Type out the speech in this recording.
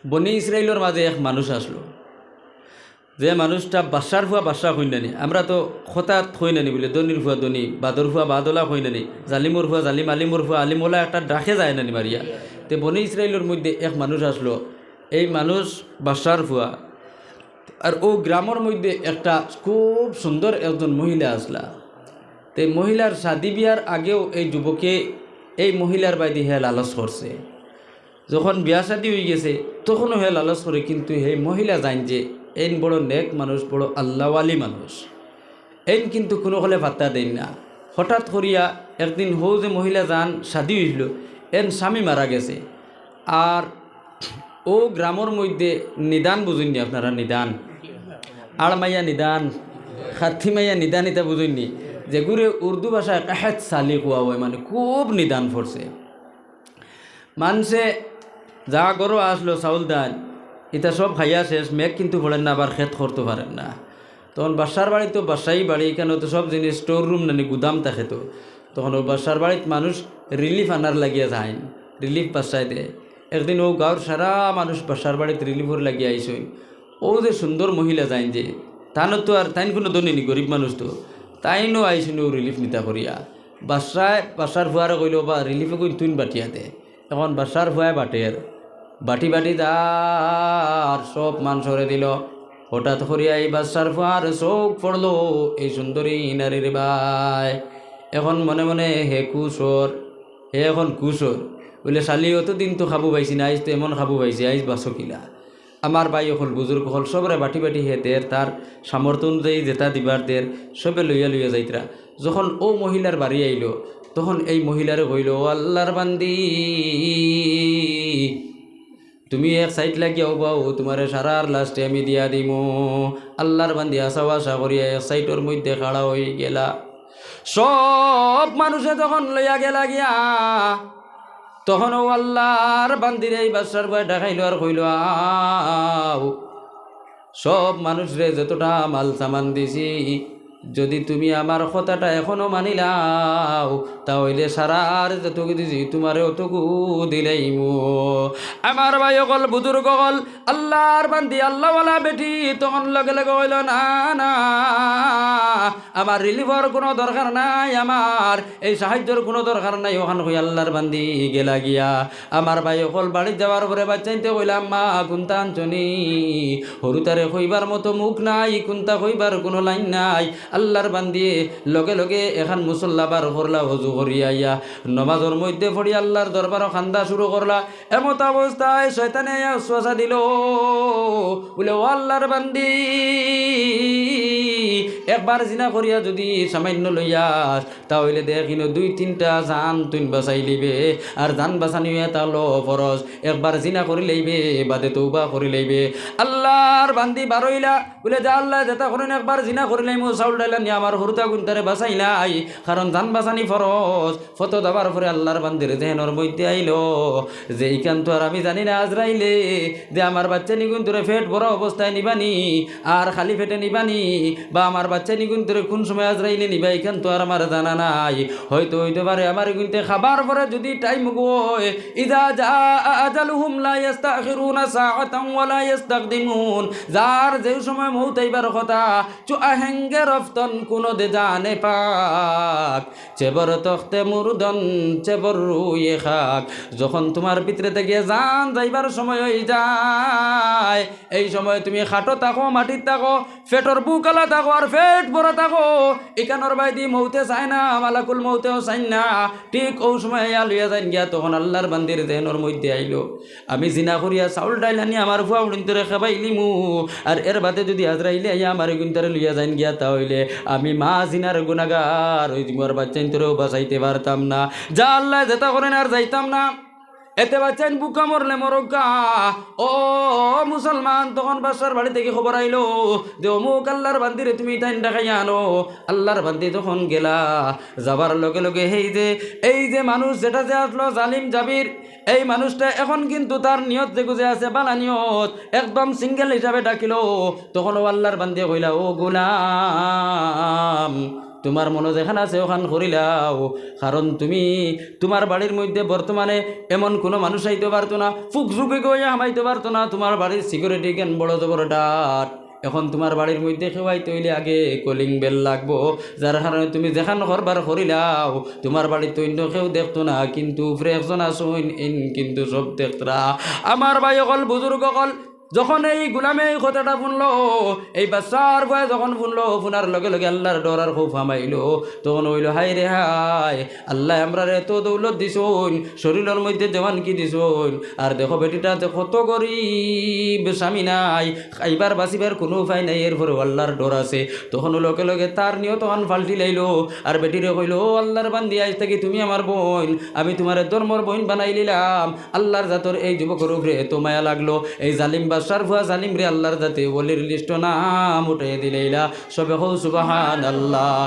বনি ইসরায়েলের মাঝে এক মানুষ আসলো, যে মানুষটা বাসার ফুয়া বাসা হইনানি। আমরা তো হঠাৎ হইনানি বলে দনির ফুয়া দনি, বাদর ফুয়া বাদলা হইনানি, জালিমর ফুয়া জালিম, আলিমর ফুয়া আলিমলা একটা ডাকে যায় নানি মারিয়া। তে বনি ইসরায়েলের মধ্যে এক মানুষ আসলো, এই মানুষ বাসার ফুয়া। আর ও গ্রামের মধ্যে একটা খুব সুন্দর একজন মহিলা আসলা। তো মহিলার শাদি বিয়ার আগেও এই যুবকে এই মহিলার বাইদি হে লালস করছে। যখন বিয়া শাদি হয়ে গেছে তখনও হে লালস করে, কিন্তু এই মহিলা জান যে এন বড় নেক মানুষ, বড় আল্লাহওয়ালি মানুষ, এন কিন্তু কোনো হলে পাত্তা দেন না। হঠাৎ করিয়া একদিন হৌ যে মহিলা যান শাদি হইল, এন স্বামী মারা গেছে। আর ও গ্রামের মধ্যে নিদান বুঝুননি আপনারা? নিদান আড়মাইয়া নিদান, খাথিমাইয়া নিদান, এটা বুঝুননি? যেগুলো উর্দু ভাষায় কাহেত সালি কোয়া হয়, মানে খুব নিদান পড়ছে। মানুষে যা গরো আসলো চাউল দান এটা সব খাইয়া শেষ, মেঘ কিন্তু পড়েন না, আবার খেত করতে পারেন না। তখন বাসার বাড়ি তো বাসাই বাড়ি, এখানে তো সব জিনিস স্টোর রুম নানি গুদাম থাকে। তো তখন ও বাসার বাড়িতে মানুষ রিলিফ আনার লাগিয়া যায়, রিলিফ বাসায় দেয়। একদিন ও গাঁর সারা মানুষ বাসার বাড়িতে রিলিফর লাগিয়ে আইসই। ও যে সুন্দর মহিলা যাইন যে, তানো তো আর তাইন কোনো দনিনি, গরিব মানুষ তো, তাইনও আইসুন ও রিলিফ নিতা করিয়া। বাসার ফুয়ারে কইল বা রিলিফে কই তুইন বাটিয়াতে। এখন বাসার ফুয়ায় বাটের বাটি বাটি তার সব মান সরে দিল। হঠাৎ করিয়া এই বাসার ফুয়ার চোখ পড়লো এই সুন্দরী নারীর ভাই। এখন মনে মনে হে কুসর, হে এখন কুসর বলে শালি অতদিন তো খাবো পাইছি না, আইস তো এমন খাবো পাইছি, আইস বাসো কিলা। আমার ভাই হল বুজুর্গ হল সবরে বাটি বাটি হে দের তার সামর্থ্য অনুযায়ী যেটা দিবার দের সবে লইয়া লইয়া যাইতরা। যখন ও মহিলার বাড়ি আইল তখন এই মহিলারে কইল, ও আল্লাহর বান্দি, তুমি এক সাইড লাগিয়াও বাও, তোমার সারার লাস্টে আমি দিয়া দিমো। আল্লাহর বান্দি আশা আশা করিয়া এক সাইডের মধ্যে খাড়া হয়ে গেলা। সব মানুষে যখন লইয়া গেলা গিয়া, তখন ও আল্লাহর বান্দির এই বাদশার ভয় দেখাইল আর কইল, আও সব মানুষরে যতটা মাল সামান দিছি, যদি তুমি আমার কথাটা এখনো মানিলাও তাহলে সারার যতটুকু দিছি তোমারে অতটুকু দিলেইমু। আমার ভাই অকল বুজুর্গ অকল আল্লাহর বান্দি আল্লাহওয়ালা বেটি তখন লগে লগে হইল, না না, আমার রিলিফর কোনো দরকার নাই, আমার এই সাহায্যর কোনো দরকার নাই। ওখান হই আল্লাহর বান্দি গেলা গিয়া আমার ভাই অকল বাড়ি যাওয়ার পরে বাচ্চাইতে কইলাম, মা কুন্তা আঞ্চনি, হরুতারে কইবার মতো মুখ নাই, কুন্তা কইবার কোনো লাইন নাই। আল্লাহর বান্দি লগে লগে এখান মুসল্লা বার করলা, হজু করিয়া আইয়া নমাজের মধ্যে পড়ি আল্লাহর দরবারও খান্দা শুরু করলা। এমত অবস্থায় শয়তানে ওয়াসওয়াসা দিল, বলে ও আল্লাহর বান্দি, একবার জিনা করিয়া যদি সামান্য লইয়াস তাহলে দেখিন 2-3টা জান তুই বাঁচাই লইবে, আর জান বাঁচানি এটা লো ফরজ, একবার জিনা করি লইবে বাদে তৌবা করি লইবে। আল্লাহর বান্দি বারইলা বলে, যা আল্লাহ যেটা করেন একবার জিনা করি লাইমু, চাউল ডাইলা নিয়ে আমার হরুতা গুনতারে বাঁচাই নাই, কারণ জান বাঁচানি ফরজ। ফত দাবার পরে আল্লাহর বান্দির জেহেনর মধ্যে আইল যে এইখান তো আর আমি জানি না আজরাইলে যে আমার বাচ্চা নিগুন তোরে ফেট বড় অবস্থায় নিবানি আর খালি ফেটে নিবানি, বা আমার বাচ্চা নিগুন তোরে কোন সময় আজরাইলে নিবা এইখান তো আর আমার জানা নাই। হয়তো হইতে পারে আমার গুনতে খাবার পরে যদি টাইম গয়, ইদা জা আজালুহুম লা ইস্তাখিরুনা সাআতান ওয়া লা ইস্তাকদিমুন, যার যে সময় মউত আইবার কথা চু আহেঙ্গে রফতন কোন দে জানে পাক, চেবর তখতে মুরদন চেবর রুয়ে খাক। যখন তোমার ভিতরে থেকে জান যাইবার সময় হয়ে যায়, এই সময় তুমি খাটো থাকো, মাটির থাকো, ফেটর বুকালা থাকো, আর ফেট বড় থাকো, এখানোর বাইদি মৌতে চায় না, মালাকুল মৌতেও চাই না, ঠিক ওই সময় লইয়া যাই গিয়া। তখন আল্লাহর বান্দির দেহনের মধ্যে আইলো, আমি জিনা করিয়া চাউল ডাইলানি আমার ফুয়া উড়িন্তরে খাবাইলিমু, আর এর বাদে যদি আজরাইলে আইয়া আমার গুন্তরে লইয়া যাই গিয়া, তাহলে আমি মা জিনার গুনাগার ওই তোমার বাচ্চাইন্তরেও বাঁচাইতে পারতাম না। যা আল্লাহ যেটা করেন আর যাইতাম না, এতে বাচ্চান বুকা মরলে মরকা। ও মুসলমান, তখন বাসার বাড়ি থেকে খবর আইলো যে অমুক আল্লাহর বান্দিরে তুমি টাইম দেখাইয়া আনো। আল্লাহর বান্দি তখন গেলা, যাবার লগে লগে এই যে মানুষ যেটা যে আসলো জালিম জাবির, এই মানুষটা এখন কিন্তু তার নিয়ত যে গুজে আছে বালা নিয়ত, একদম সিঙ্গেল হিসাবে ডাকিল। তখন ও আল্লাহর বান্দি কইলা, ও গোলাম, তোমার মনে যেখানে আছে ওখান করিলাও, কারণ তুমি তোমার বাড়ির মধ্যে বর্তমানে এমন কোনো মানুষ আইতে পারতো না, ফুক ঝুঁকে গিয়ে হামাইতে পারতো না, তোমার বাড়ির সিকিউরিটি কেন বড় জবরটাট। এখন তোমার বাড়ির মধ্যে খেওয়াইতে হইলে আগে কলিং বেল লাগবো, যার কারণে তুমি যেখান করবার করিলাও তোমার বাড়িতে অন্য কেউ দেখতো না, কিন্তু উপরে একজন আসুন ইন কিন্তু সব দেখতরা। আমার ভাই অকল বুজুর্গ অকল যখন এই গুলামে এই কথাটা শুনলো, এই বাচ্চার ভয়ে যখন শুনলো, শোনার লগে লগে আল্লাহর ডর আর খুব হামাইলো, তখন হইল হাই রে হাই, আল্লাহ আমরা এত দৌলত দিছুন, শরীরের মধ্যে জওয়ান কি দিছুন, আর দেখো বেটিটা যে কত গরিব, স্বামী নাই, খাইবার বাঁচিবার কোনো উপায় নাই, এরপরেও আল্লাহর ডর আছে। তখন লগে লগে তার নিয়ত তখন ফাল্টি লাইলো, আর বেটিরে কইলো আল্লাহর বান্দি আজ থেকে তুমি আমার বোন, আমি তোমার ধর্মর বোন বানাই নিলাম। আল্লাহর জাতর এই যুবকের উপরে এত মায়া লাগলো, এই জালিম বাদশার ভুয়া জালিম রে আল্লাহর জাতে ওলির লিস্ট নাম উঠে দিলেইলা। সবে হৌ সুবহানাল্লাহ।